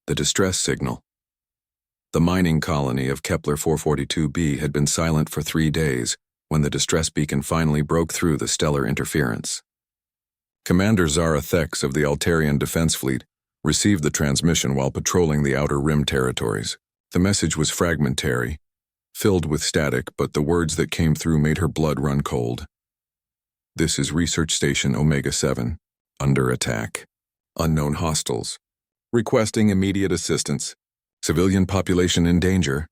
The distress signal. The mining colony of Kepler 442b had been silent for 3 days when the distress beacon finally broke through the stellar interference. Commander Zara Thex of the Altarian Defense Fleet received the transmission while patrolling the Outer Rim territories. The message was fragmentary, filled with static, but the words that came through made her blood run cold. This is Research Station Omega-7, under attack. Unknown hostiles. Requesting immediate assistance. Civilian population in danger.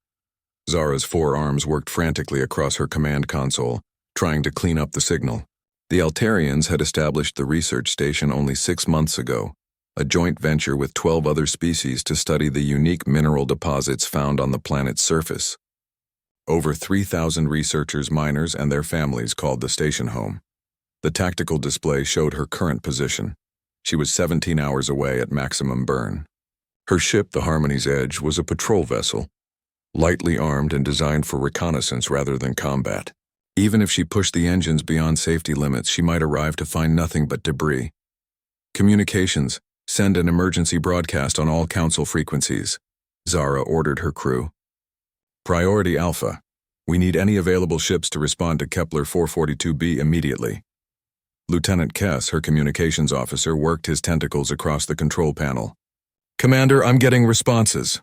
Zara's forearms worked frantically across her command console, trying to clean up the signal. The Altarians had established the research station only 6 months ago, a joint venture with 12 other species to study the unique mineral deposits found on the planet's surface. Over 3,000 researchers, miners, and their families called the station home. The tactical display showed her current position. She was 17 hours away at maximum burn. Her ship, the Harmony's Edge, was a patrol vessel, lightly armed and designed for reconnaissance rather than combat. Even if she pushed the engines beyond safety limits, she might arrive to find nothing but debris. Communications, send an emergency broadcast on all Council frequencies, Zara ordered her crew. Priority Alpha, we need any available ships to respond to Kepler 442b immediately. Lieutenant Kess, her communications officer, worked his tentacles across the control panel. Commander, I'm getting responses.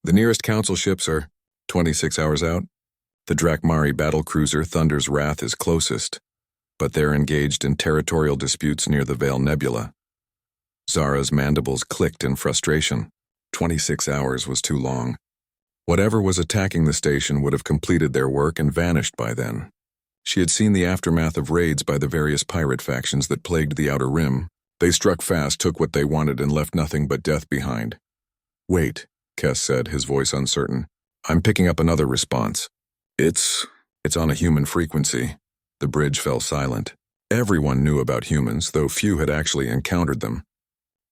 The nearest Council ships are 26 hours out. The Drakmari battlecruiser Thunder's Wrath is closest, but they're engaged in territorial disputes near the Veil Nebula. Zara's mandibles clicked in frustration. 26 hours was too long. Whatever was attacking the station would have completed their work and vanished by then. She had seen the aftermath of raids by the various pirate factions that plagued the Outer Rim. They struck fast, took what they wanted, and left nothing but death behind. Wait, Kess said, his voice uncertain. I'm picking up another response. It's on a human frequency. The bridge fell silent. Everyone knew about humans, though few had actually encountered them.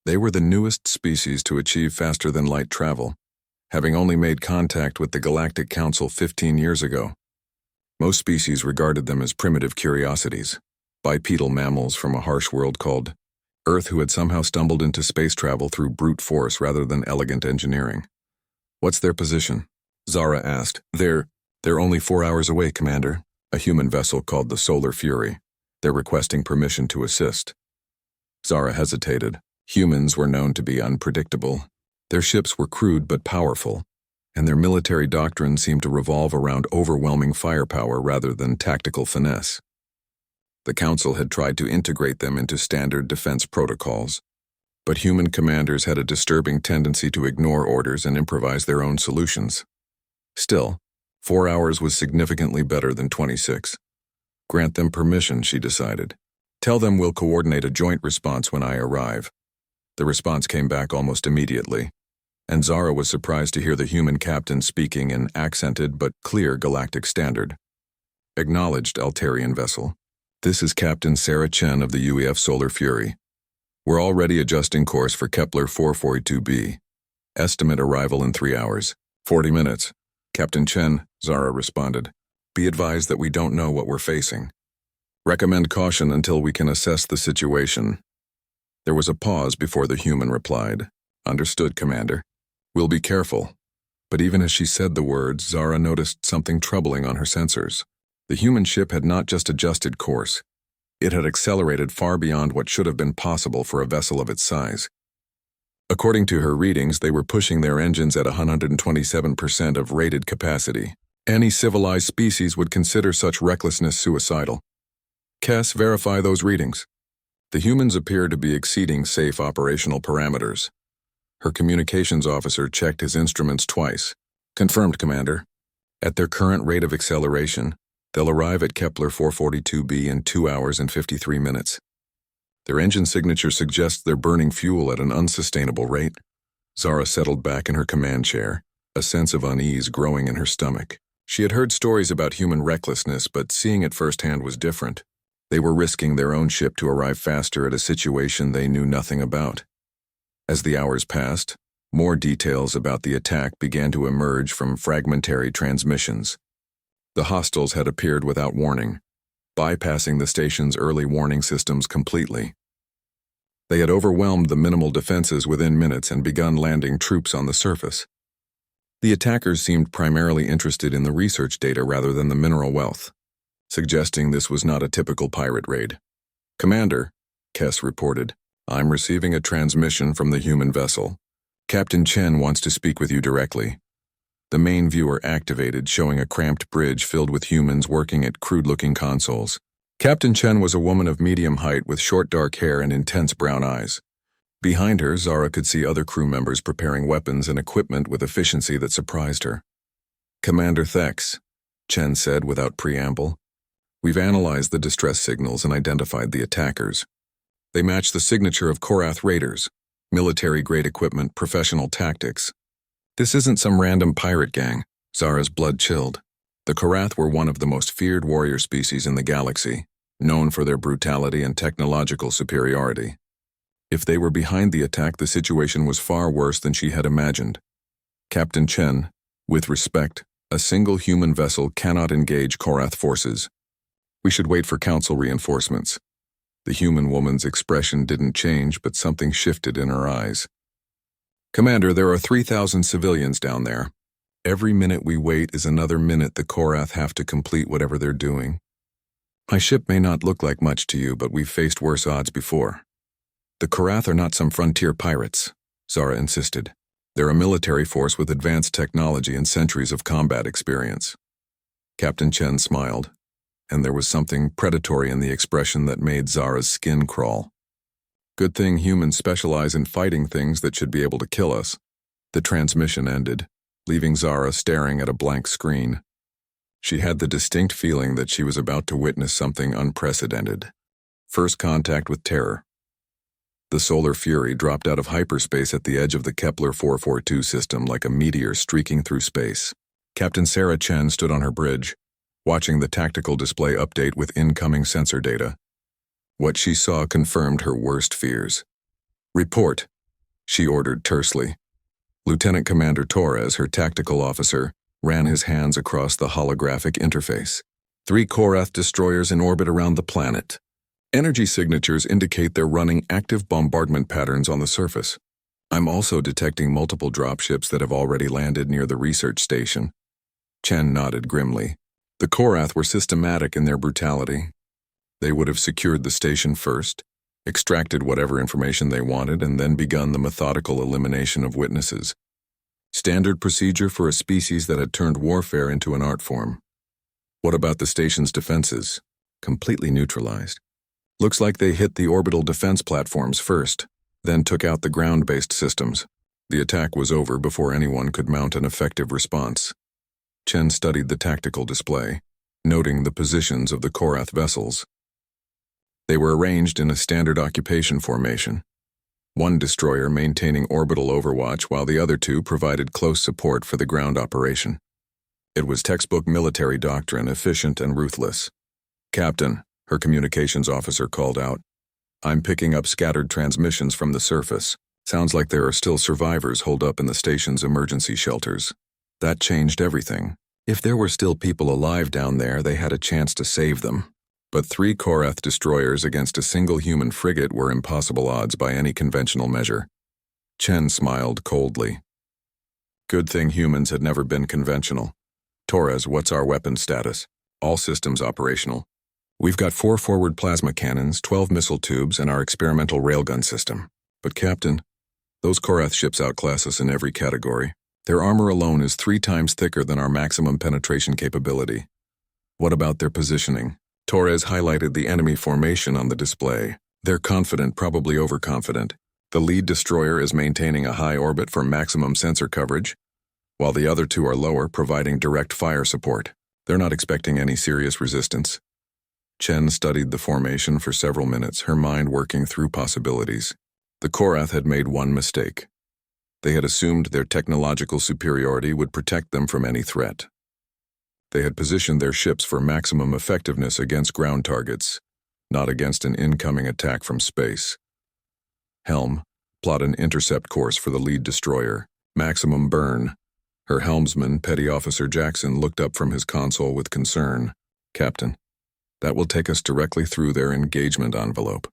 They were the newest species to achieve faster-than-light travel, having only made contact with the Galactic Council 15 years ago. Most species regarded them as primitive curiosities, bipedal mammals from a harsh world called Earth who had somehow stumbled into space travel through brute force rather than elegant engineering. What's their position? Zara asked. They're only 4 hours away, Commander. A human vessel called the Solar Fury. They're requesting permission to assist. Zara hesitated. Humans were known to be unpredictable. Their ships were crude but powerful, and their military doctrine seemed to revolve around overwhelming firepower rather than tactical finesse. The Council had tried to integrate them into standard defense protocols, but human commanders had a disturbing tendency to ignore orders and improvise their own solutions. Still, 4 hours was significantly better than 26. Grant them permission, she decided. Tell them we'll coordinate a joint response when I arrive. The response came back almost immediately, and Zara was surprised to hear the human captain speaking in accented but clear galactic standard. Acknowledged, Altarian vessel. This is Captain Sarah Chen of the UEF Solar Fury. We're already adjusting course for Kepler 442b. Estimate arrival in 3 hours. 40 minutes. Captain Chen, Zara responded. Be advised that we don't know what we're facing. Recommend caution until we can assess the situation. There was a pause before the human replied. Understood, Commander. We'll be careful. But even as she said the words, Zara noticed something troubling on her sensors. The human ship had not just adjusted course. It had accelerated far beyond what should have been possible for a vessel of its size. According to her readings, they were pushing their engines at 127% of rated capacity. Any civilized species would consider such recklessness suicidal. Kess, verify those readings. The humans appear to be exceeding safe operational parameters. Her communications officer checked his instruments twice. Confirmed, Commander. At their current rate of acceleration, they'll arrive at Kepler 442b in 2 hours and 53 minutes. Their engine signature suggests they're burning fuel at an unsustainable rate. Zara settled back in her command chair, a sense of unease growing in her stomach. She had heard stories about human recklessness, but seeing it firsthand was different. They were risking their own ship to arrive faster at a situation they knew nothing about. As the hours passed, more details about the attack began to emerge from fragmentary transmissions. The hostiles had appeared without warning, bypassing the station's early warning systems completely. They had overwhelmed the minimal defenses within minutes and begun landing troops on the surface. The attackers seemed primarily interested in the research data rather than the mineral wealth, suggesting this was not a typical pirate raid. "Commander," Kess reported, "I'm receiving a transmission from the human vessel. Captain Chen wants to speak with you directly." The main viewer activated, showing a cramped bridge filled with humans working at crude-looking consoles. Captain Chen was a woman of medium height with short dark hair and intense brown eyes. Behind her, Zara could see other crew members preparing weapons and equipment with efficiency that surprised her. "Commander Thex," Chen said without preamble, "we've analyzed the distress signals and identified the attackers. They match the signature of Korath raiders, military-grade equipment, professional tactics. This isn't some random pirate gang." Zara's blood chilled. The Korath were one of the most feared warrior species in the galaxy, known for their brutality and technological superiority. If they were behind the attack, the situation was far worse than she had imagined. "Captain Chen, with respect, a single human vessel cannot engage Korath forces. We should wait for council reinforcements." The human woman's expression didn't change, but something shifted in her eyes. "Commander, there are 3,000 civilians down there. Every minute we wait is another minute the Korath have to complete whatever they're doing. My ship may not look like much to you, but we've faced worse odds before." "The Korath are not some frontier pirates," Zara insisted. "They're a military force with advanced technology and centuries of combat experience." Captain Chen smiled, and there was something predatory in the expression that made Zara's skin crawl. "Good thing humans specialize in fighting things that should be able to kill us." The transmission ended, leaving Zara staring at a blank screen. She had the distinct feeling that she was about to witness something unprecedented. First contact with terror. The Solar Fury dropped out of hyperspace at the edge of the Kepler 442 system like a meteor streaking through space. Captain Sarah Chen stood on her bridge, watching the tactical display update with incoming sensor data. What she saw confirmed her worst fears. "Report," she ordered tersely. Lieutenant Commander Torres, her tactical officer, ran his hands across the holographic interface. 3 Korath destroyers in orbit around the planet. Energy signatures indicate they're running active bombardment patterns on the surface. I'm also detecting multiple dropships that have already landed near the research station. Chen nodded grimly. The Korath were systematic in their brutality. They would have secured the station first, extracted whatever information they wanted, and then begun the methodical elimination of witnesses. Standard procedure for a species that had turned warfare into an art form. What about the station's defenses? Completely neutralized. Looks like they hit the orbital defense platforms first, then took out the ground-based systems. The attack was over before anyone could mount an effective response. Chen studied the tactical display, noting the positions of the Korath vessels. They were arranged in a standard occupation formation. One destroyer maintaining orbital overwatch while the other 2 provided close support for the ground operation. It was textbook military doctrine, efficient and ruthless. "Captain," her communications officer called out, "I'm picking up scattered transmissions from the surface. Sounds like there are still survivors holed up in the station's emergency shelters." That changed everything. If there were still people alive down there, they had a chance to save them. But 3 Korath destroyers against a single human frigate were impossible odds by any conventional measure. Chen smiled coldly. "Good thing humans had never been conventional. Torres, what's our weapon status?" "All systems operational. We've got 4 forward plasma cannons, 12 missile tubes, and our experimental railgun system. But Captain, those Korath ships outclass us in every category. Their armor alone is 3 times thicker than our maximum penetration capability." "What about their positioning?" Torres highlighted the enemy formation on the display. "They're confident, probably overconfident. The lead destroyer is maintaining a high orbit for maximum sensor coverage, while the other 2 are lower, providing direct fire support. They're not expecting any serious resistance." Chen studied the formation for several minutes, her mind working through possibilities. The Korath had made one mistake. They had assumed their technological superiority would protect them from any threat. They had positioned their ships for maximum effectiveness against ground targets, not against an incoming attack from space. "Helm, plot an intercept course for the lead destroyer. Maximum burn." Her helmsman, Petty Officer Jackson, looked up from his console with concern. "Captain, that will take us directly through their engagement envelope.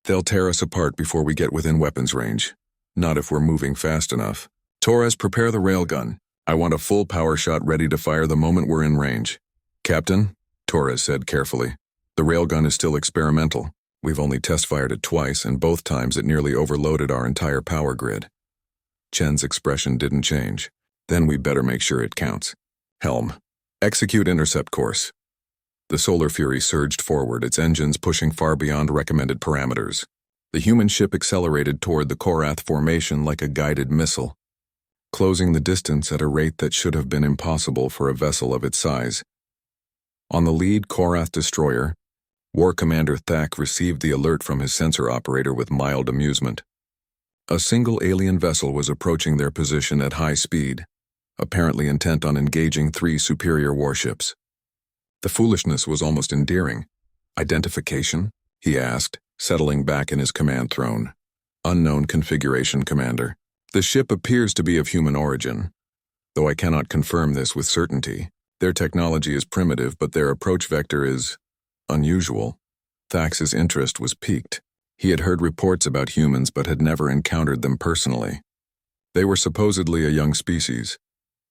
They'll tear us apart before we get within weapons range. Not if we're moving fast enough. Torres, prepare the railgun. I want a full power shot ready to fire the moment we're in range. Captain, Torres said carefully, the railgun is still experimental. We've only test-fired it twice, and both times it nearly overloaded our entire power grid. Chen's expression didn't change. Then we better make sure it counts. Helm. Execute intercept course. The Solar Fury surged forward, its engines pushing far beyond recommended parameters. The human ship accelerated toward the Korath formation like a guided missile, closing the distance at a rate that should have been impossible for a vessel of its size. On the lead Korath destroyer, War Commander Thak received the alert from his sensor operator with mild amusement. A single alien vessel was approaching their position at high speed, apparently intent on engaging 3 superior warships. The foolishness was almost endearing. Identification? He asked, settling back in his command throne. Unknown configuration, Commander. The ship appears to be of human origin, though I cannot confirm this with certainty. Their technology is primitive, but their approach vector is unusual. Thax's interest was piqued. He had heard reports about humans but had never encountered them personally. They were supposedly a young species,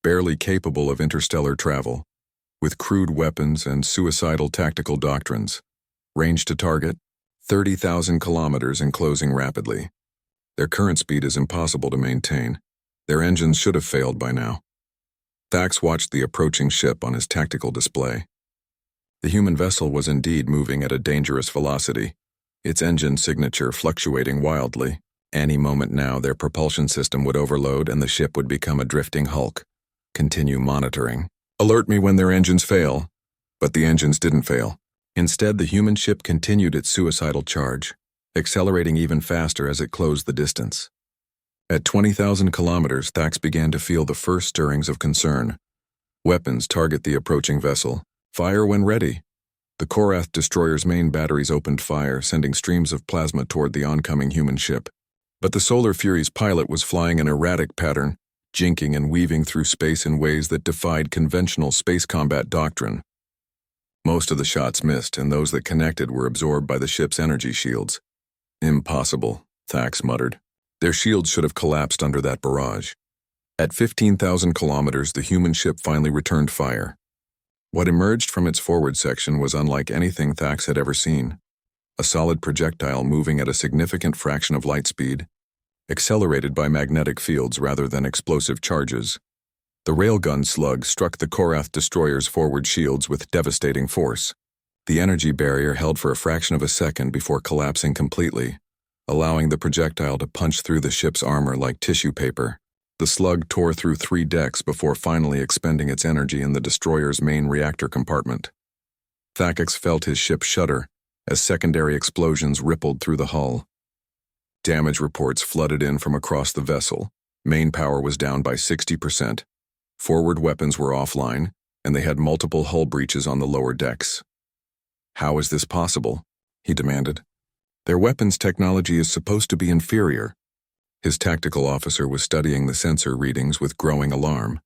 barely capable of interstellar travel, with crude weapons and suicidal tactical doctrines. Range to target, 30,000 kilometers and closing rapidly. Their current speed is impossible to maintain. Their engines should have failed by now. Thax watched the approaching ship on his tactical display. The human vessel was indeed moving at a dangerous velocity, its engine signature fluctuating wildly. Any moment now, their propulsion system would overload and the ship would become a drifting hulk. Continue monitoring. Alert me when their engines fail. But the engines didn't fail. Instead, the human ship continued its suicidal charge, accelerating even faster as it closed the distance. At 20,000 kilometers, Thax began to feel the first stirrings of concern. Weapons target the approaching vessel. Fire when ready. The Korath destroyer's main batteries opened fire, sending streams of plasma toward the oncoming human ship. But the Solar Fury's pilot was flying an erratic pattern, jinking and weaving through space in ways that defied conventional space combat doctrine. Most of the shots missed, and those that connected were absorbed by the ship's energy shields. Impossible, Thax muttered. Their shields should have collapsed under that barrage. At 15,000 kilometers, the human ship finally returned fire. What emerged from its forward section was unlike anything Thax had ever seen. A solid projectile moving at a significant fraction of light speed, accelerated by magnetic fields rather than explosive charges. The railgun slug struck the Korath destroyer's forward shields with devastating force. The energy barrier held for a fraction of a second before collapsing completely, allowing the projectile to punch through the ship's armor like tissue paper. The slug tore through 3 decks before finally expending its energy in the destroyer's main reactor compartment. Thax felt his ship shudder as secondary explosions rippled through the hull. Damage reports flooded in from across the vessel. Main power was down by 60%. Forward weapons were offline, and they had multiple hull breaches on the lower decks. How is this possible? He demanded. Their weapons technology is supposed to be inferior. His tactical officer was studying the sensor readings with growing alarm.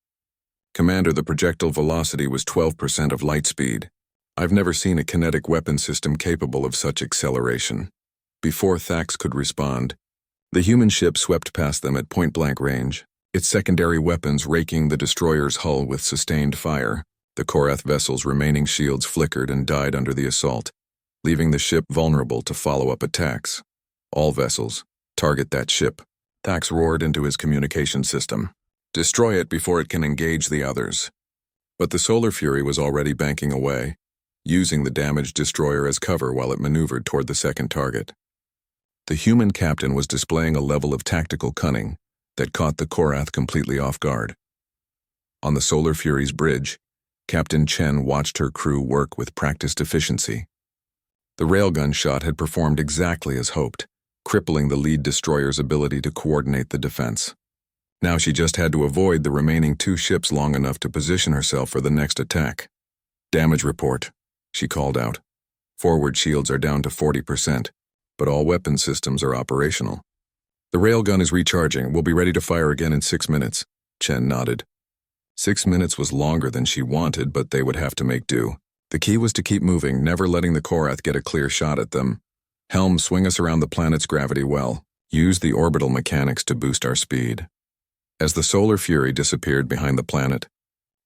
Commander, the projectile velocity was 12% of light speed. I've never seen a kinetic weapon system capable of such acceleration. Before Thax could respond, the human ship swept past them at point-blank range, its secondary weapons raking the destroyer's hull with sustained fire. The Korath vessel's remaining shields flickered and died under the assault, leaving the ship vulnerable to follow-up attacks. All vessels, target that ship. Thax roared into his communication system. Destroy it before it can engage the others. But the Solar Fury was already banking away, using the damaged destroyer as cover while it maneuvered toward the second target. The human captain was displaying a level of tactical cunning that caught the Korath completely off guard. On the Solar Fury's bridge, Captain Chen watched her crew work with practiced efficiency. The railgun shot had performed exactly as hoped, crippling the lead destroyer's ability to coordinate the defense. Now she just had to avoid the remaining 2 ships long enough to position herself for the next attack. Damage report, she called out. Forward shields are down to 40%, but all weapon systems are operational. The railgun is recharging. We'll be ready to fire again in 6 minutes, Chen nodded. 6 minutes was longer than she wanted, but they would have to make do. The key was to keep moving, never letting the Korath get a clear shot at them. Helm, swing us around the planet's gravity well. Use the orbital mechanics to boost our speed. As the solar fury disappeared behind the planet,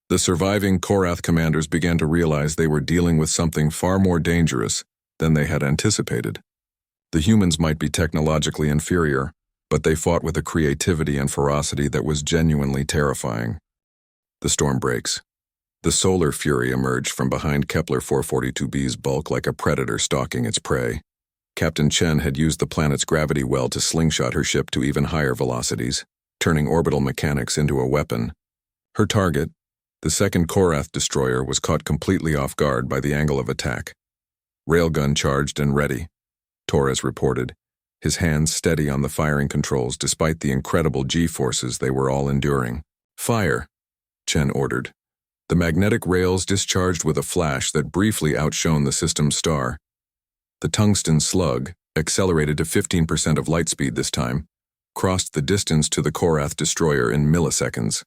the surviving Korath commanders began to realize they were dealing with something far more dangerous than they had anticipated. The humans might be technologically inferior, but they fought with a creativity and ferocity that was genuinely terrifying. The storm breaks. The solar fury emerged from behind Kepler 442b's bulk like a predator stalking its prey. Captain Chen had used the planet's gravity well to slingshot her ship to even higher velocities, turning orbital mechanics into a weapon. Her target, the second Korath destroyer, was caught completely off guard by the angle of attack. Railgun charged and ready, Torres reported, his hands steady on the firing controls despite the incredible G-forces they were all enduring. Fire, Chen ordered. The magnetic rails discharged with a flash that briefly outshone the system's star. The tungsten slug, accelerated to 15% of light speed this time, crossed the distance to the Korath destroyer in milliseconds.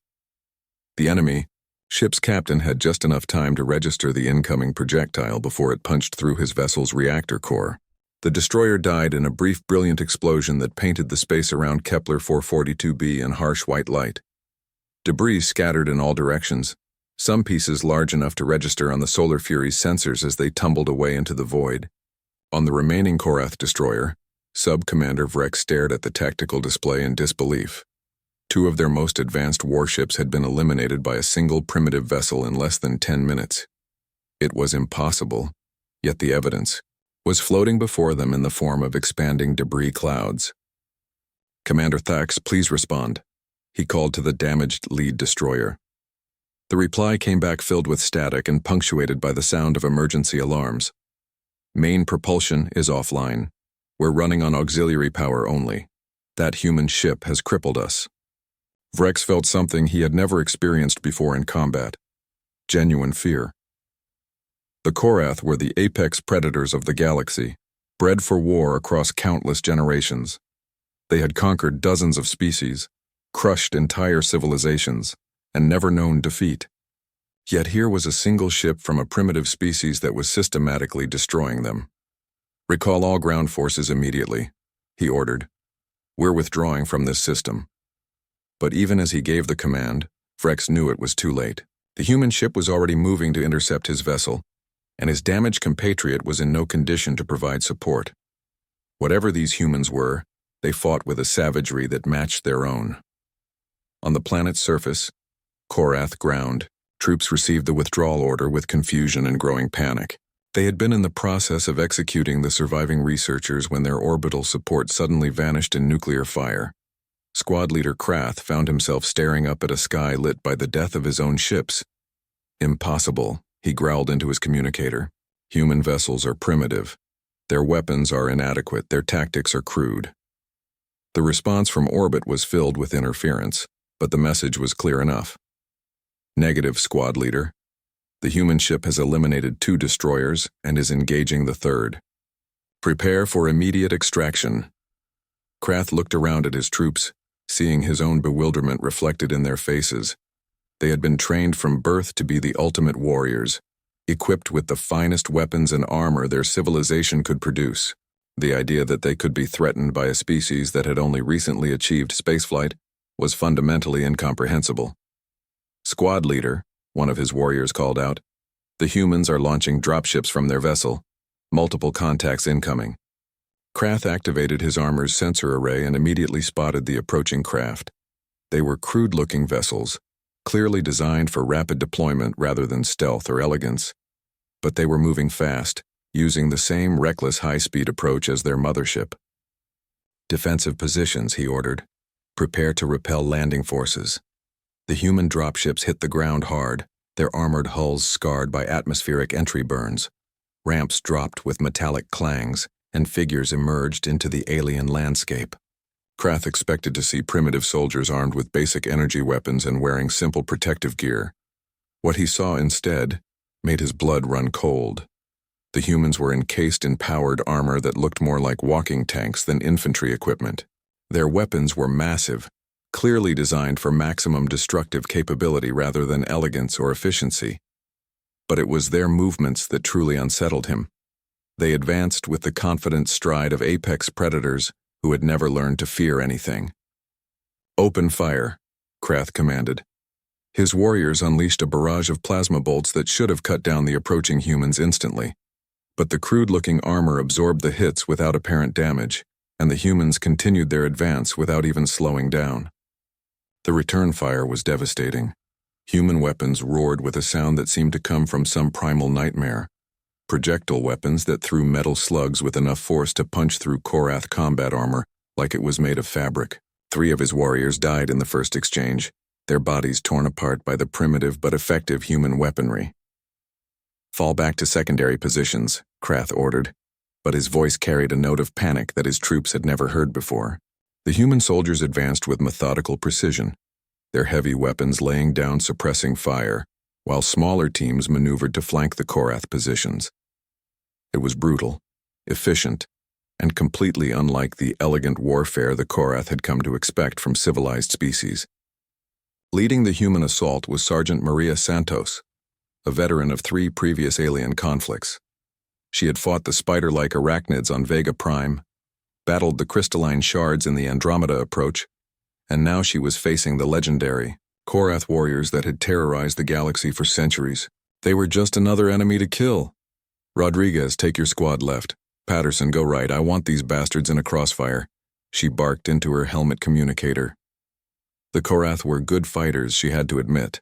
The enemy, ship's captain, had just enough time to register the incoming projectile before it punched through his vessel's reactor core. The destroyer died in a brief, brilliant explosion that painted the space around Kepler 442b in harsh white light. Debris scattered in all directions, some pieces large enough to register on the solar fury's sensors as they tumbled away into the void. On the remaining Korath destroyer, Sub-Commander Vrex stared at the tactical display in disbelief. Two of their most advanced warships had been eliminated by a single primitive vessel in less than 10 minutes. It was impossible, yet the evidence was floating before them in the form of expanding debris clouds. Commander Thax, please respond, he called to the damaged lead destroyer. The reply came back filled with static and punctuated by the sound of emergency alarms. Main propulsion is offline. We're running on auxiliary power only. That human ship has crippled us. Vrex felt something he had never experienced before in combat. Genuine fear. The Korath were the apex predators of the galaxy, bred for war across countless generations. They had conquered dozens of species, crushed entire civilizations, and never known defeat. Yet here was a single ship from a primitive species that was systematically destroying them. Recall all ground forces immediately, he ordered. We're withdrawing from this system. But even as he gave the command, Vrex knew it was too late. The human ship was already moving to intercept his vessel, and his damaged compatriot was in no condition to provide support. Whatever these humans were, they fought with a savagery that matched their own. On the planet's surface, Korath ground, troops received the withdrawal order with confusion and growing panic. They had been in the process of executing the surviving researchers when their orbital support suddenly vanished in nuclear fire. Squad leader Krath found himself staring up at a sky lit by the death of his own ships. Impossible, he growled into his communicator. Human vessels are primitive. Their weapons are inadequate, their tactics are crude. The response from orbit was filled with interference, but the message was clear enough. Negative, squad leader. The human ship has eliminated 2 destroyers and is engaging the 3rd. Prepare for immediate extraction. Krath looked around at his troops, seeing his own bewilderment reflected in their faces. They had been trained from birth to be the ultimate warriors, equipped with the finest weapons and armor their civilization could produce. The idea that they could be threatened by a species that had only recently achieved spaceflight was fundamentally incomprehensible. Squad leader, one of his warriors called out, the humans are launching dropships from their vessel. Multiple contacts incoming. Krath activated his armor's sensor array and immediately spotted the approaching craft. They were crude-looking vessels, clearly designed for rapid deployment rather than stealth or elegance. But they were moving fast, using the same reckless high-speed approach as their mothership. Defensive positions, he ordered. Prepare to repel landing forces. The human dropships hit the ground hard, their armored hulls scarred by atmospheric entry burns. Ramps dropped with metallic clangs, and figures emerged into the alien landscape. Krath expected to see primitive soldiers armed with basic energy weapons and wearing simple protective gear. What he saw instead made his blood run cold. The humans were encased in powered armor that looked more like walking tanks than infantry equipment. Their weapons were massive, clearly designed for maximum destructive capability rather than elegance or efficiency. But it was their movements that truly unsettled him. They advanced with the confident stride of apex predators who had never learned to fear anything. "Open fire," Krath commanded. His warriors unleashed a barrage of plasma bolts that should have cut down the approaching humans instantly. But the crude-looking armor absorbed the hits without apparent damage, and the humans continued their advance without even slowing down. The return fire was devastating. Human weapons roared with a sound that seemed to come from some primal nightmare. Projectile weapons that threw metal slugs with enough force to punch through Korath combat armor like it was made of fabric. 3 of his warriors died in the first exchange, their bodies torn apart by the primitive but effective human weaponry. "Fall back to secondary positions," Krath ordered, but his voice carried a note of panic that his troops had never heard before. The human soldiers advanced with methodical precision, their heavy weapons laying down suppressing fire, while smaller teams maneuvered to flank the Korath positions. It was brutal, efficient, and completely unlike the elegant warfare the Korath had come to expect from civilized species. Leading the human assault was Sergeant Maria Santos, a veteran of 3 previous alien conflicts. She had fought the spider-like arachnids on Vega Prime, battled the crystalline shards in the Andromeda approach, and now she was facing the legendary Korath warriors that had terrorized the galaxy for centuries. They were just another enemy to kill. "Rodriguez, take your squad left. Patterson, go right. I want these bastards in a crossfire," she barked into her helmet communicator. The Korath were good fighters, she had to admit.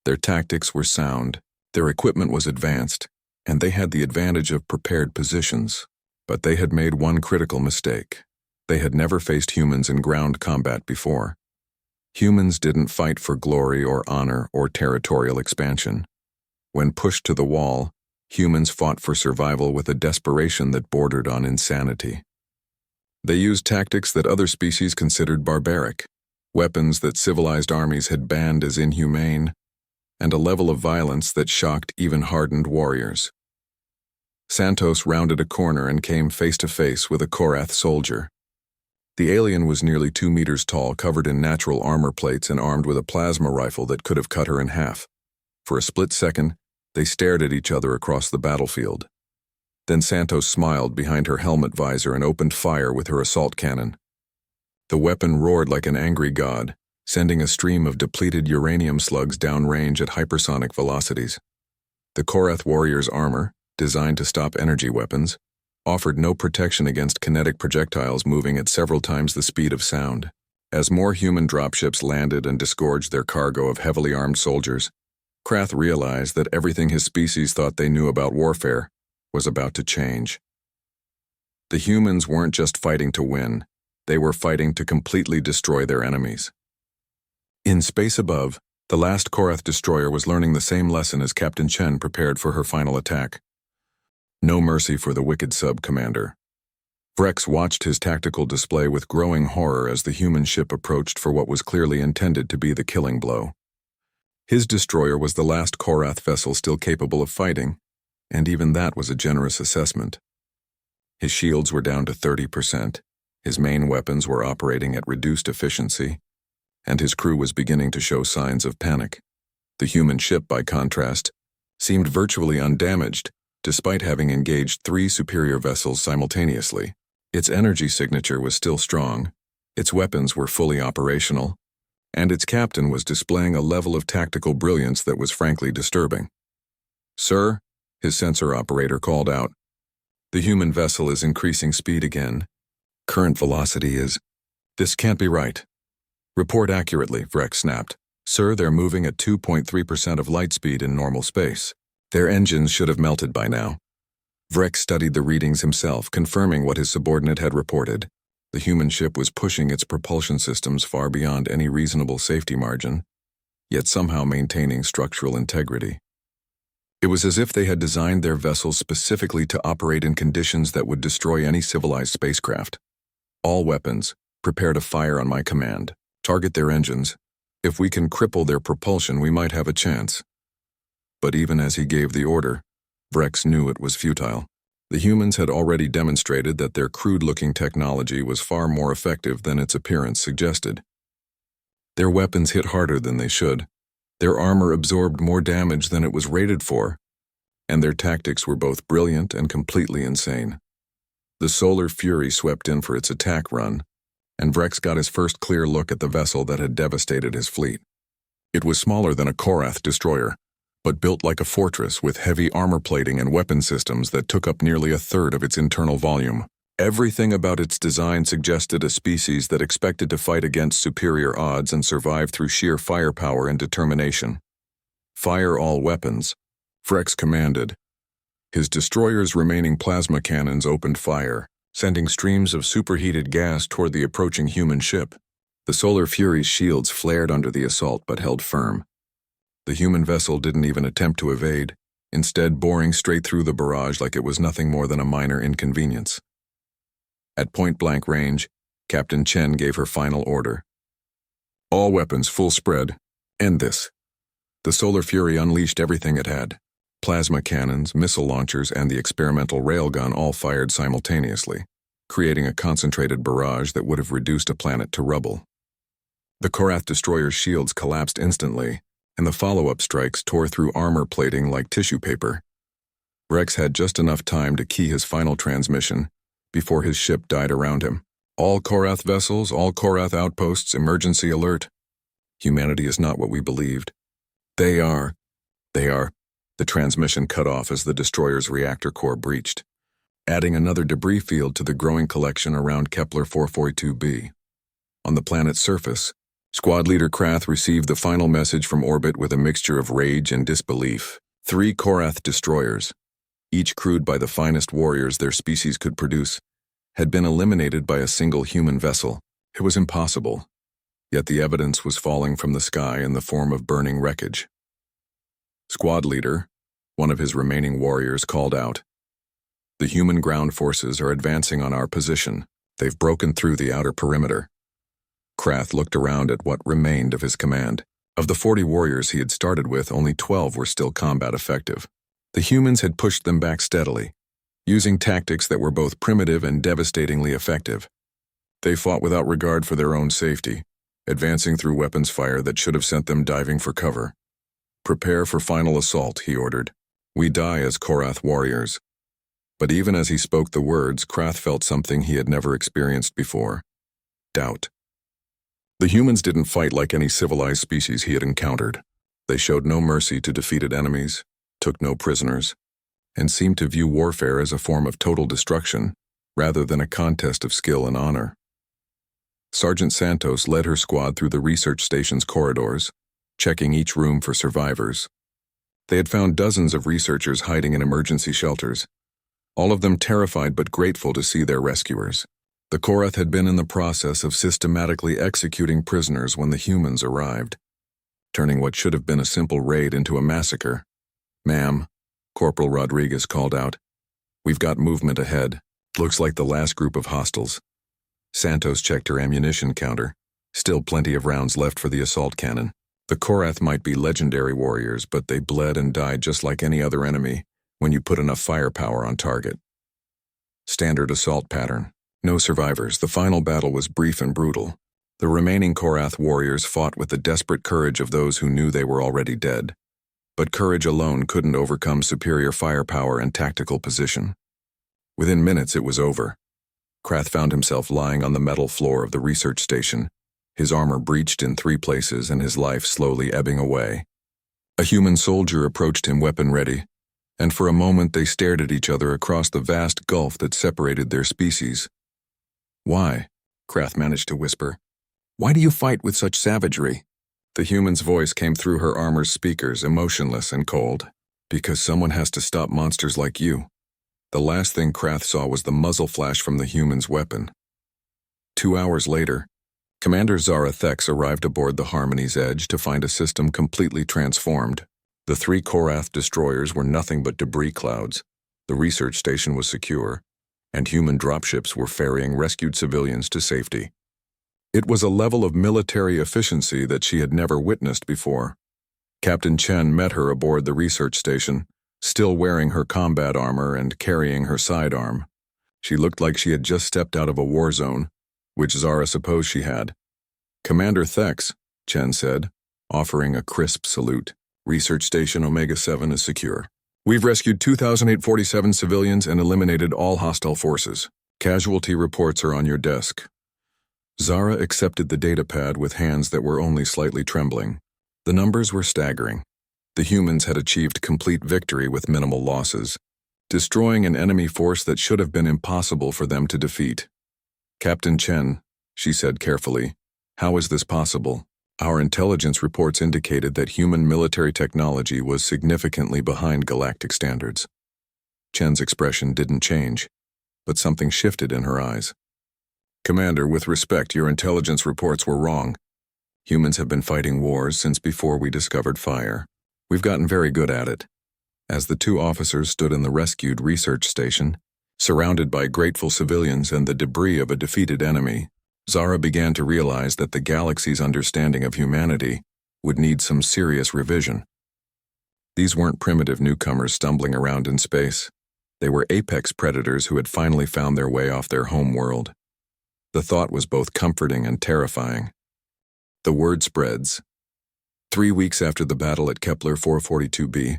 Their tactics were sound, their equipment was advanced, and they had the advantage of prepared positions. But they had made one critical mistake. They had never faced humans in ground combat before. Humans didn't fight for glory or honor or territorial expansion. When pushed to the wall, humans fought for survival with a desperation that bordered on insanity. They used tactics that other species considered barbaric, weapons that civilized armies had banned as inhumane, and a level of violence that shocked even hardened warriors. Santos rounded a corner and came face to face with a Korath soldier. The alien was nearly 2 meters tall, covered in natural armor plates and armed with a plasma rifle that could have cut her in half. For a split second, they stared at each other across the battlefield. Then Santos smiled behind her helmet visor and opened fire with her assault cannon. The weapon roared like an angry god, sending a stream of depleted uranium slugs downrange at hypersonic velocities. The Korath warrior's armor, designed to stop energy weapons, offered no protection against kinetic projectiles moving at several times the speed of sound. As more human dropships landed and disgorged their cargo of heavily armed soldiers, Krath realized that everything his species thought they knew about warfare was about to change. The humans weren't just fighting to win, they were fighting to completely destroy their enemies. In space above, the last Korath destroyer was learning the same lesson as Captain Chen prepared for her final attack. No mercy for the wicked sub-commander. Vrex watched his tactical display with growing horror as the human ship approached for what was clearly intended to be the killing blow. His destroyer was the last Korath vessel still capable of fighting, and even that was a generous assessment. His shields were down to 30%, his main weapons were operating at reduced efficiency, and his crew was beginning to show signs of panic. The human ship, by contrast, seemed virtually undamaged, despite having engaged 3 superior vessels simultaneously. Its energy signature was still strong, its weapons were fully operational, and its captain was displaying a level of tactical brilliance that was frankly disturbing. "Sir," his sensor operator called out, "the human vessel is increasing speed again. Current velocity is... This can't be right." "Report accurately," Vrex snapped. "Sir, they're moving at 2.3% of light speed in normal space. Their engines should have melted by now." Vrex studied the readings himself, confirming what his subordinate had reported. The human ship was pushing its propulsion systems far beyond any reasonable safety margin, yet somehow maintaining structural integrity. It was as if they had designed their vessels specifically to operate in conditions that would destroy any civilized spacecraft. "All weapons, prepare to fire on my command. Target their engines. If we can cripple their propulsion, we might have a chance." But even as he gave the order, Vrex knew it was futile. The humans had already demonstrated that their crude-looking technology was far more effective than its appearance suggested. Their weapons hit harder than they should. Their armor absorbed more damage than it was rated for. and their tactics were both brilliant and completely insane. The Solar Fury swept in for its attack run, and Vrex got his first clear look at the vessel that had devastated his fleet. It was smaller than a Korath destroyer, but built like a fortress with heavy armor plating and weapon systems that took up nearly a third of its internal volume. Everything about its design suggested a species that expected to fight against superior odds and survive through sheer firepower and determination. "Fire all weapons," Vrex commanded. His destroyer's remaining plasma cannons opened fire, sending streams of superheated gas toward the approaching human ship. The Solar Fury's shields flared under the assault but held firm. The human vessel didn't even attempt to evade, instead boring straight through the barrage like it was nothing more than a minor inconvenience. At point-blank range, Captain Chen gave her final order. "All weapons full spread. End this." The Solar Fury unleashed everything it had. Plasma cannons, missile launchers, and the experimental railgun all fired simultaneously, creating a concentrated barrage that would have reduced a planet to rubble. The Korath destroyer's shields collapsed instantly, and the follow-up strikes tore through armor plating like tissue paper. Vrex had just enough time to key his final transmission before his ship died around him. "All Korath vessels, all Korath outposts, emergency alert. Humanity is not what we believed. They are. The transmission cut off as the destroyer's reactor core breached, adding another debris field to the growing collection around Kepler 442b. On the planet's surface, Squad Leader Krath received the final message from orbit with a mixture of rage and disbelief. 3 Korath destroyers, each crewed by the finest warriors their species could produce, had been eliminated by a single human vessel. It was impossible, yet the evidence was falling from the sky in the form of burning wreckage. Squad Leader, one of his remaining warriors, called out, "The human ground forces are advancing on our position. They've broken through the outer perimeter." Krath looked around at what remained of his command. Of the 40 warriors he had started with, only 12 were still combat effective. The humans had pushed them back steadily, using tactics that were both primitive and devastatingly effective. They fought without regard for their own safety, advancing through weapons fire that should have sent them diving for cover. "Prepare for final assault," he ordered. "We die as Korath warriors." But even as he spoke the words, Krath felt something he had never experienced before: doubt. The humans didn't fight like any civilized species he had encountered. They showed no mercy to defeated enemies, took no prisoners, and seemed to view warfare as a form of total destruction, rather than a contest of skill and honor. Sergeant Santos led her squad through the research station's corridors, checking each room for survivors. They had found dozens of researchers hiding in emergency shelters, all of them terrified but grateful to see their rescuers. The Korath had been in the process of systematically executing prisoners when the humans arrived, turning what should have been a simple raid into a massacre. "Ma'am," Corporal Rodriguez called out, "we've got movement ahead. Looks like the last group of hostiles." Santos checked her ammunition counter. Still plenty of rounds left for the assault cannon. The Korath might be legendary warriors, but they bled and died just like any other enemy when you put enough firepower on target. Standard assault pattern. No survivors. The final battle was brief and brutal. The remaining Korath warriors fought with the desperate courage of those who knew they were already dead. But courage alone couldn't overcome superior firepower and tactical position. Within minutes it was over. Krath found himself lying on the metal floor of the research station, his armor breached in 3 places and his life slowly ebbing away. A human soldier approached him weapon ready, and for a moment they stared at each other across the vast gulf that separated their species. "Why?" Krath managed to whisper. "Why do you fight with such savagery?" The human's voice came through her armor's speakers, emotionless and cold. "Because someone has to stop monsters like you." The last thing Krath saw was the muzzle flash from the human's weapon. 2 hours later, Commander Zara Thex arrived aboard the Harmony's Edge to find a system completely transformed. The 3 Korath destroyers were nothing but debris clouds. The research station was secure, and human dropships were ferrying rescued civilians to safety. It was a level of military efficiency that she had never witnessed before. Captain Chen met her aboard the research station, still wearing her combat armor and carrying her sidearm. She looked like she had just stepped out of a war zone, which Zara supposed she had. "Commander Thex," Chen said, offering a crisp salute. "Research Station Omega-7 is secure. We've rescued 2,847 civilians and eliminated all hostile forces. Casualty reports are on your desk. Zara accepted the datapad with hands that were only slightly trembling. The numbers were staggering. The humans had achieved complete victory with minimal losses, destroying an enemy force that should have been impossible for them to defeat. Captain Chen, she said carefully, how is this possible? Our intelligence reports indicated that human military technology was significantly behind galactic standards. Chen's expression didn't change, but something shifted in her eyes. Commander, with respect, your intelligence reports were wrong. Humans have been fighting wars since before we discovered fire. We've gotten very good at it. As the two officers stood in the rescued research station, surrounded by grateful civilians and the debris of a defeated enemy, Zara began to realize that the galaxy's understanding of humanity would need some serious revision. These weren't primitive newcomers stumbling around in space. They were apex predators who had finally found their way off their home world. The thought was both comforting and terrifying. The word spreads. 3 weeks after the battle at Kepler 442b,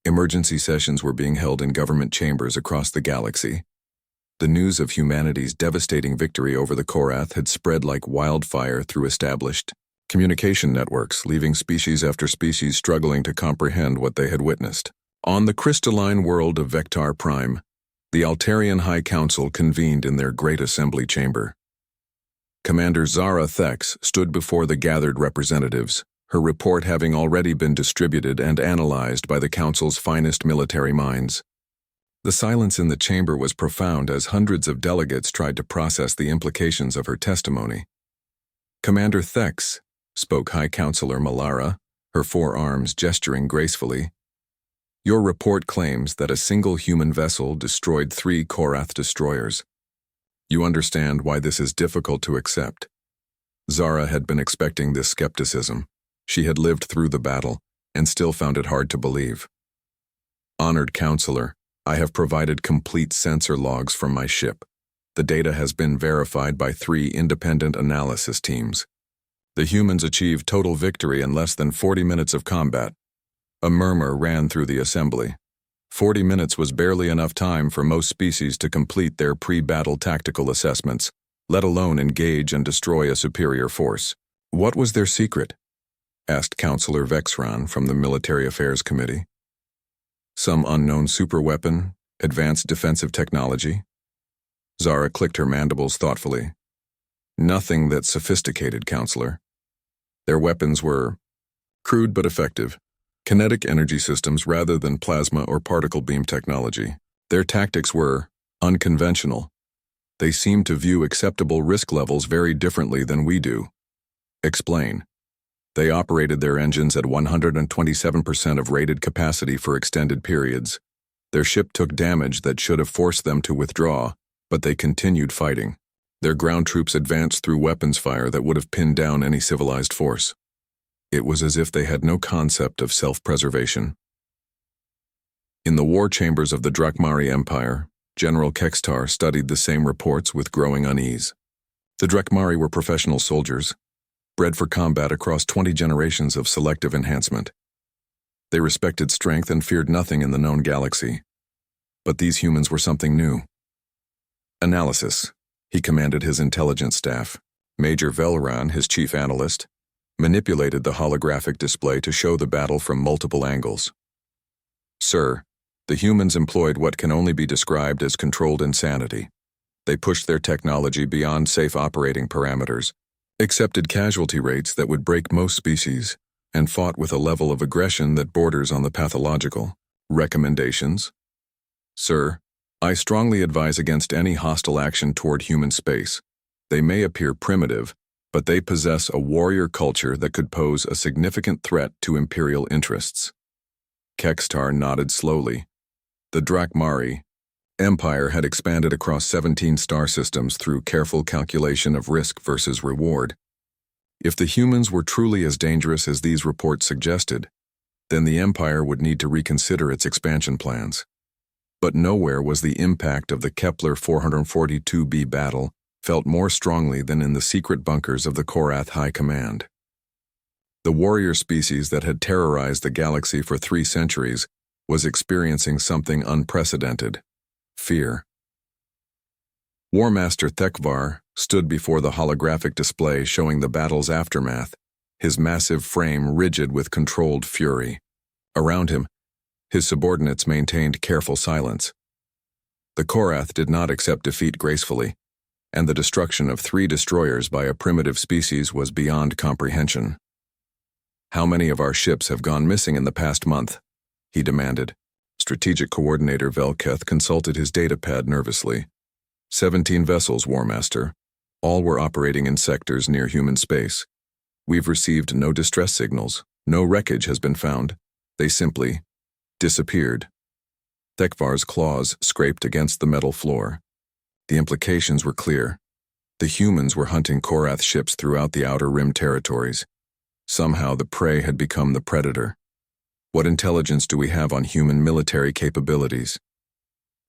emergency sessions were being held in government chambers across the galaxy. The news of humanity's devastating victory over the Korath had spread like wildfire through established communication networks, leaving species after species struggling to comprehend what they had witnessed. On the crystalline world of Vector Prime, the Altarian High Council convened in their great assembly chamber. Commander Zara Thex stood before the gathered representatives, her report having already been distributed and analyzed by the Council's finest military minds. The silence in the chamber was profound as hundreds of delegates tried to process the implications of her testimony. Commander Thex, spoke High Counselor Malara, her forearms gesturing gracefully. Your report claims that a single human vessel destroyed 3 Korath destroyers. You understand why this is difficult to accept. Zara had been expecting this skepticism. She had lived through the battle and still found it hard to believe. Honored Counselor, I have provided complete sensor logs from my ship. The data has been verified by 3 independent analysis teams. The humans achieved total victory in less than 40 minutes of combat. A murmur ran through the assembly. 40 minutes was barely enough time for most species to complete their pre-battle tactical assessments, let alone engage and destroy a superior force. What was their secret? Asked Counselor Vexron from the Military Affairs Committee. Some unknown superweapon, advanced defensive technology? Zara clicked her mandibles thoughtfully. Nothing that sophisticated, Counselor. Their weapons were crude but effective. Kinetic energy systems rather than plasma or particle beam technology. Their tactics were unconventional. They seemed to view acceptable risk levels very differently than we do. Explain. They operated their engines at 127% of rated capacity for extended periods. Their ship took damage that should have forced them to withdraw, but they continued fighting. Their ground troops advanced through weapons fire that would have pinned down any civilized force. It was as if they had no concept of self-preservation. In the war chambers of the Drakmari Empire, General Kextar studied the same reports with growing unease. The Drakmari were professional soldiers, bred for combat across 20 generations of selective enhancement. They respected strength and feared nothing in the known galaxy. But these humans were something new. Analysis, he commanded his intelligence staff. Major Velran, his chief analyst, manipulated the holographic display to show the battle from multiple angles. Sir, the humans employed what can only be described as controlled insanity. They pushed their technology beyond safe operating parameters, accepted casualty rates that would break most species, and fought with a level of aggression that borders on the pathological. Recommendations? Sir, I strongly advise against any hostile action toward human space. They may appear primitive, but they possess a warrior culture that could pose a significant threat to imperial interests. Kextar nodded slowly. The Drakmari Empire had expanded across 17 star systems through careful calculation of risk versus reward. If the humans were truly as dangerous as these reports suggested, then the Empire would need to reconsider its expansion plans. But nowhere was the impact of the Kepler 442b battle felt more strongly than in the secret bunkers of the Korath High Command. The warrior species that had terrorized the galaxy for 3 centuries was experiencing something unprecedented: fear. War Master Thekvar stood before the holographic display showing the battle's aftermath, his massive frame rigid with controlled fury. Around him, his subordinates maintained careful silence. The Korath did not accept defeat gracefully, and the destruction of 3 destroyers by a primitive species was beyond comprehension. "How many of our ships have gone missing in the past month?" he demanded. Strategic Coordinator Velketh consulted his datapad nervously. 17 vessels, War Master. All were operating in sectors near human space. We've received no distress signals. No wreckage has been found. They simply disappeared. Thekvar's claws scraped against the metal floor. The implications were clear. The humans were hunting Korath ships throughout the Outer Rim territories. Somehow the prey had become the predator. What intelligence do we have on human military capabilities?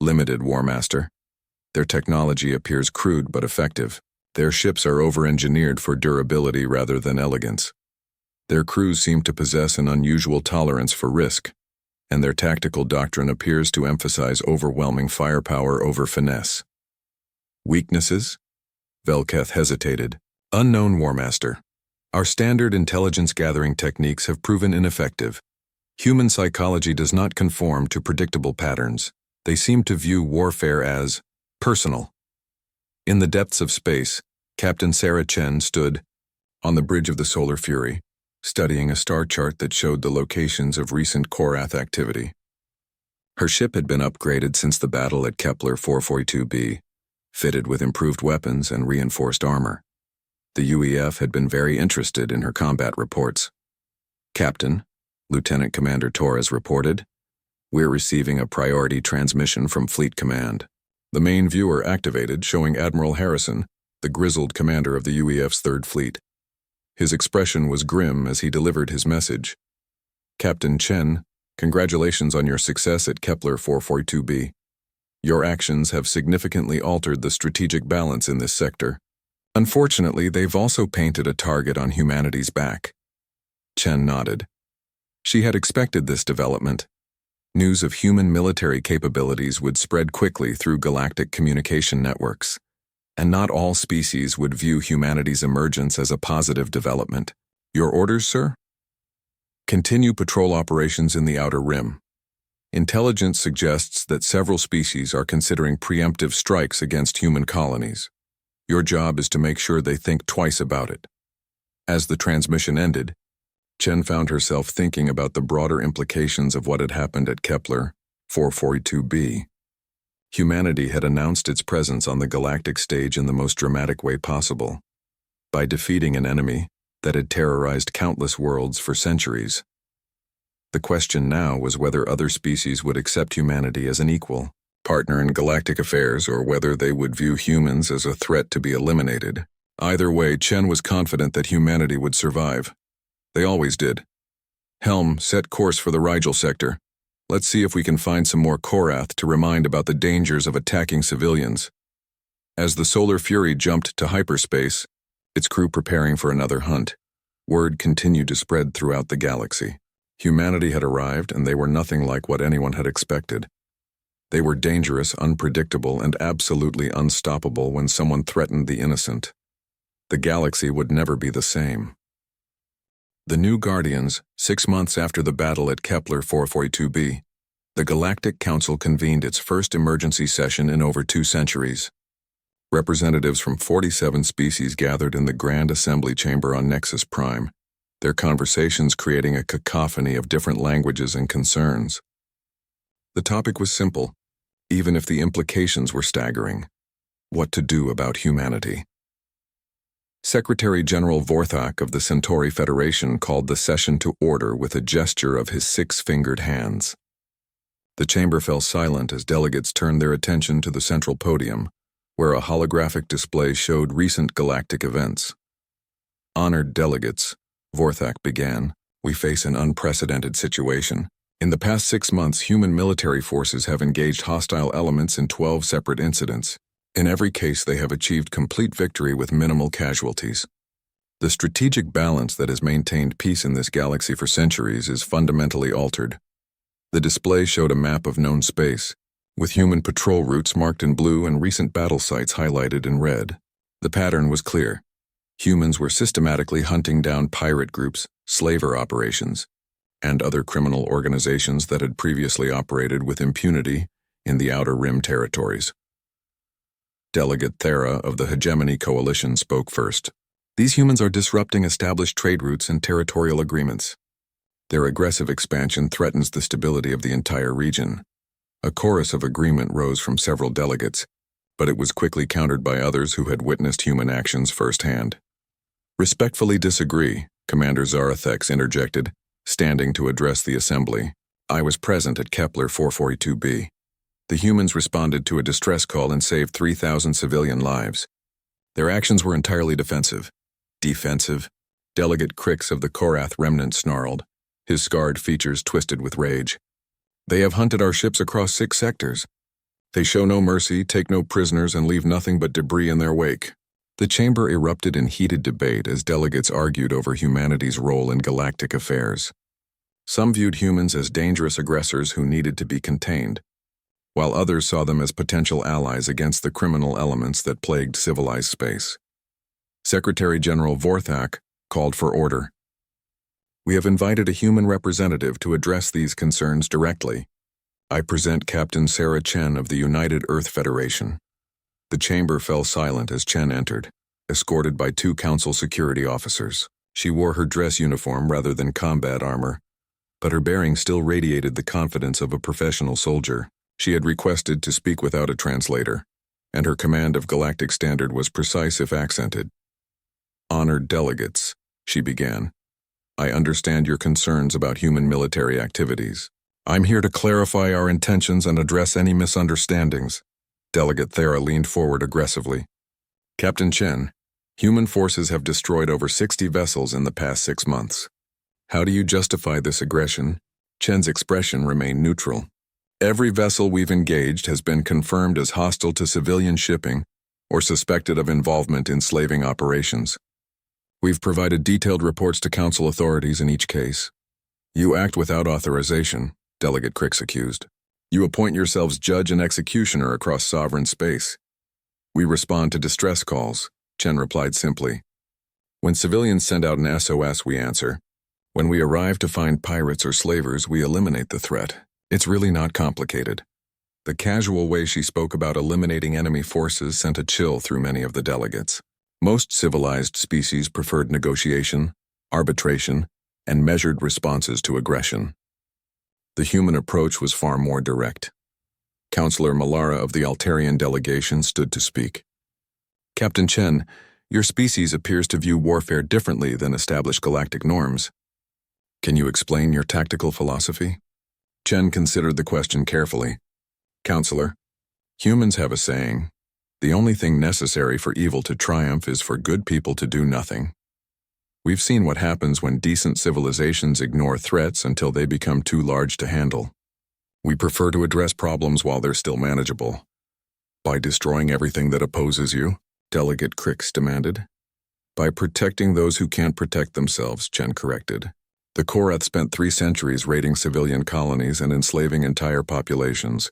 Limited, War Master. Their technology appears crude but effective. Their ships are over-engineered for durability rather than elegance. Their crews seem to possess an unusual tolerance for risk, and their tactical doctrine appears to emphasize overwhelming firepower over finesse. Weaknesses? Velketh hesitated. Unknown, War Master. Our standard intelligence gathering techniques have proven ineffective. Human psychology does not conform to predictable patterns. They seem to view warfare as personal. In the depths of space, Captain Sarah Chen stood on the bridge of the Solar Fury, studying a star chart that showed the locations of recent Korath activity. Her ship had been upgraded since the battle at Kepler 442b, fitted with improved weapons and reinforced armor. The UEF had been very interested in her combat reports. "Captain," Lieutenant Commander Torres reported, "we're receiving a priority transmission from Fleet Command." The main viewer activated, showing Admiral Harrison, the grizzled commander of the UEF's 3rd Fleet. His expression was grim as he delivered his message. "Captain Chen, congratulations on your success at Kepler 442b. Your actions have significantly altered the strategic balance in this sector. Unfortunately, they've also painted a target on humanity's back." Chen nodded. She had expected this development. News of human military capabilities would spread quickly through galactic communication networks, and not all species would view humanity's emergence as a positive development. "Your orders, sir?" "Continue patrol operations in the Outer Rim. Intelligence suggests that several species are considering preemptive strikes against human colonies. Your job is to make sure they think twice about it." As the transmission ended, Chen found herself thinking about the broader implications of what had happened at Kepler 442b. Humanity had announced its presence on the galactic stage in the most dramatic way possible, by defeating an enemy that had terrorized countless worlds for centuries. The question now was whether other species would accept humanity as an equal partner in galactic affairs, or whether they would view humans as a threat to be eliminated. Either way, Chen was confident that humanity would survive. They always did. "Helm, set course for the Rigel sector. Let's see if we can find some more Korath to remind about the dangers of attacking civilians." As the Solar Fury jumped to hyperspace, its crew preparing for another hunt, word continued to spread throughout the galaxy. Humanity had arrived, and they were nothing like what anyone had expected. They were dangerous, unpredictable, and absolutely unstoppable when someone threatened the innocent. The galaxy would never be the same. The New Guardians, 6 months after the battle at Kepler 442b, the Galactic Council convened its first emergency session in over 2 centuries. Representatives from 47 species gathered in the Grand Assembly Chamber on Nexus Prime, their conversations creating a cacophony of different languages and concerns. The topic was simple, even if the implications were staggering: what to do about humanity. Secretary General Vorthak of the Centauri Federation called the session to order with a gesture of his 6-fingered hands. The chamber fell silent as delegates turned their attention to the central podium, where a holographic display showed recent galactic events. "Honored delegates," Vorthak began, "we face an unprecedented situation. In the past 6 months, human military forces have engaged hostile elements in 12 separate incidents. In every case, they have achieved complete victory with minimal casualties. The strategic balance that has maintained peace in this galaxy for centuries is fundamentally altered. The display showed a map of known space, with human patrol routes marked in blue and recent battle sites highlighted in red. The pattern was clear. Humans were systematically hunting down pirate groups, slaver operations, and other criminal organizations that had previously operated with impunity in the Outer Rim territories. Delegate Thera of the Hegemony Coalition spoke first. These humans are disrupting established trade routes and territorial agreements. Their aggressive expansion threatens the stability of the entire region. A chorus of agreement rose from several delegates, but it was quickly countered by others who had witnessed human actions firsthand. Respectfully disagree, Commander Zarathex interjected, standing to address the assembly. I was present at Kepler 442b. The humans responded to a distress call and saved 3,000 civilian lives. Their actions were entirely defensive. Defensive? Delegate Crix of the Korath remnant snarled, his scarred features twisted with rage. They have hunted our ships across 6 sectors. They show no mercy, take no prisoners, and leave nothing but debris in their wake. The chamber erupted in heated debate as delegates argued over humanity's role in galactic affairs. Some viewed humans as dangerous aggressors who needed to be contained, while others saw them as potential allies against the criminal elements that plagued civilized space. Secretary General Vorthak called for order. We have invited a human representative to address these concerns directly. I present Captain Sarah Chen of the United Earth Federation. The chamber fell silent as Chen entered, escorted by 2 council security officers. She wore her dress uniform rather than combat armor, but her bearing still radiated the confidence of a professional soldier. She had requested to speak without a translator, and her command of galactic standard was precise if accented. Honored delegates, she began. I understand your concerns about human military activities. I'm here to clarify our intentions and address any misunderstandings. Delegate Thera leaned forward aggressively. Captain Chen, human forces have destroyed over 60 vessels in the past 6 months. How do you justify this aggression? Chen's expression remained neutral. Every vessel we've engaged has been confirmed as hostile to civilian shipping or suspected of involvement in slaving operations. We've provided detailed reports to council authorities in each case. You act without authorization, Delegate Crix accused. You appoint yourselves judge and executioner across sovereign space. We respond to distress calls, Chen replied simply. When civilians send out an SOS, we answer. When we arrive to find pirates or slavers, we eliminate the threat. It's really not complicated. The casual way she spoke about eliminating enemy forces sent a chill through many of the delegates. Most civilized species preferred negotiation, arbitration, and measured responses to aggression. The human approach was far more direct. Councillor Malara of the Altarian delegation stood to speak. Captain Chen, your species appears to view warfare differently than established galactic norms. Can you explain your tactical philosophy? Chen considered the question carefully. Counselor, humans have a saying, the only thing necessary for evil to triumph is for good people to do nothing. We've seen what happens when decent civilizations ignore threats until they become too large to handle. We prefer to address problems while they're still manageable. By destroying everything that opposes you, Delegate Crix demanded. By protecting those who can't protect themselves, Chen corrected. The Korath spent 3 centuries raiding civilian colonies and enslaving entire populations.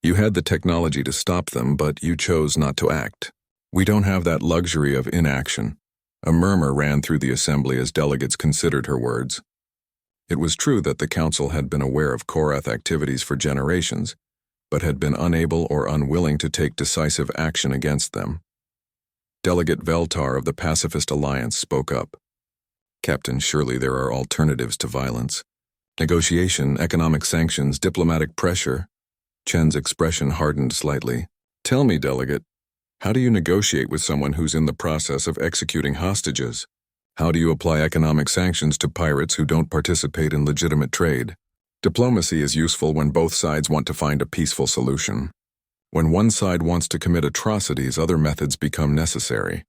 You had the technology to stop them, but you chose not to act. We don't have that luxury of inaction. A murmur ran through the assembly as delegates considered her words. It was true that the council had been aware of Korath activities for generations, but had been unable or unwilling to take decisive action against them. Delegate Veltar of the Pacifist Alliance spoke up. Captain, surely there are alternatives to violence. Negotiation, economic sanctions, diplomatic pressure. Chen's expression hardened slightly. Tell me, Delegate, how do you negotiate with someone who's in the process of executing hostages? How do you apply economic sanctions to pirates who don't participate in legitimate trade? Diplomacy is useful when both sides want to find a peaceful solution. When one side wants to commit atrocities, other methods become necessary.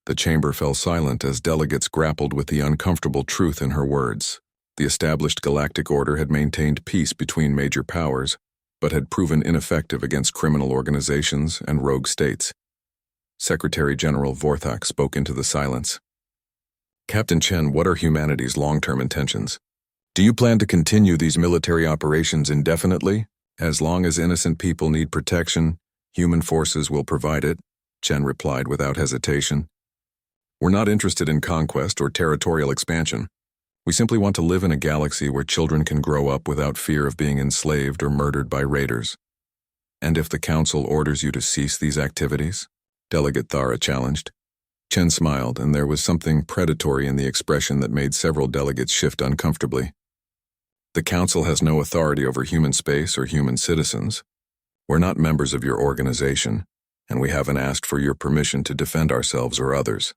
The chamber fell silent as delegates grappled with the uncomfortable truth in her words. The established galactic order had maintained peace between major powers, but had proven ineffective against criminal organizations and rogue states. Secretary General Vorthak spoke into the silence. Captain Chen, what are humanity's long-term intentions? Do you plan to continue these military operations indefinitely? As long as innocent people need protection, human forces will provide it, Chen replied without hesitation. We're not interested in conquest or territorial expansion. We simply want to live in a galaxy where children can grow up without fear of being enslaved or murdered by raiders. And if the Council orders you to cease these activities? Delegate Thara challenged. Chen smiled, and there was something predatory in the expression that made several delegates shift uncomfortably. The Council has no authority over human space or human citizens. We're not members of your organization, and we haven't asked for your permission to defend ourselves or others.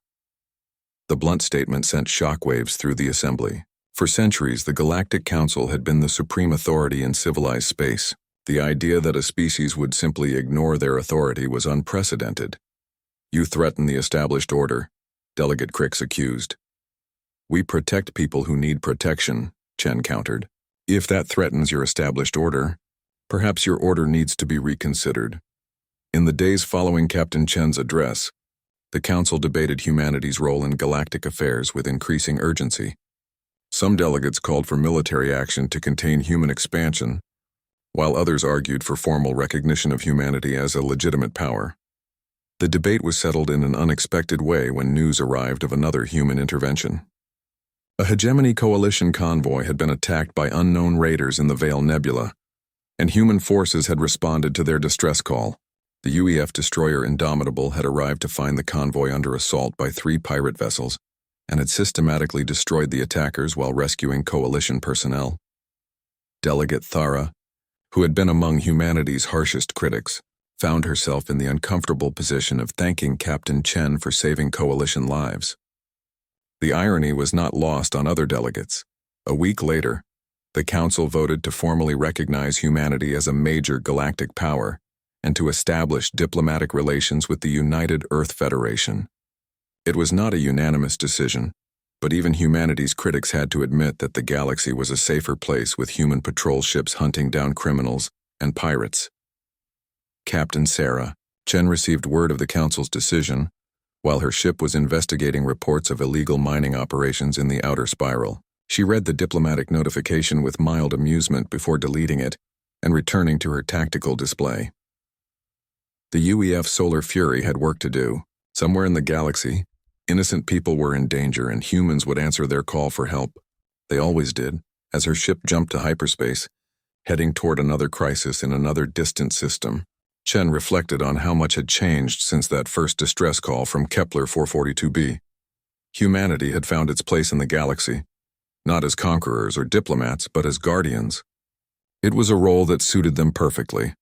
The blunt statement sent shockwaves through the assembly. For centuries, the Galactic Council had been the supreme authority in civilized space. The idea that a species would simply ignore their authority was unprecedented. You threaten the established order, Delegate Crix accused. We protect people who need protection, Chen countered. If that threatens your established order, perhaps your order needs to be reconsidered. In the days following Captain Chen's address, the Council debated humanity's role in galactic affairs with increasing urgency. Some delegates called for military action to contain human expansion, while others argued for formal recognition of humanity as a legitimate power. The debate was settled in an unexpected way when news arrived of another human intervention. A hegemony coalition convoy had been attacked by unknown raiders in the Vale Nebula, and human forces had responded to their distress call. The UEF destroyer Indomitable had arrived to find the convoy under assault by 3 pirate vessels and had systematically destroyed the attackers while rescuing coalition personnel. Delegate Thara, who had been among humanity's harshest critics, found herself in the uncomfortable position of thanking Captain Chen for saving coalition lives. The irony was not lost on other delegates. A week later, the Council voted to formally recognize humanity as a major galactic power and to establish diplomatic relations with the United Earth Federation. It was not a unanimous decision, but even humanity's critics had to admit that the galaxy was a safer place with human patrol ships hunting down criminals and pirates. Captain Sarah, Chen received word of the Council's decision while her ship was investigating reports of illegal mining operations in the outer spiral. She read the diplomatic notification with mild amusement before deleting it and returning to her tactical display. The UEF Solar Fury had work to do. Somewhere in the galaxy, innocent people were in danger and humans would answer their call for help. They always did, as her ship jumped to hyperspace, heading toward another crisis in another distant system. Chen reflected on how much had changed since that first distress call from Kepler 442b. Humanity had found its place in the galaxy, not as conquerors or diplomats, but as guardians. It was a role that suited them perfectly.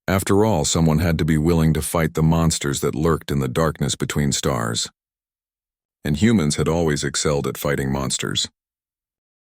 After all, someone had to be willing to fight the monsters that lurked in the darkness between stars. And humans had always excelled at fighting monsters.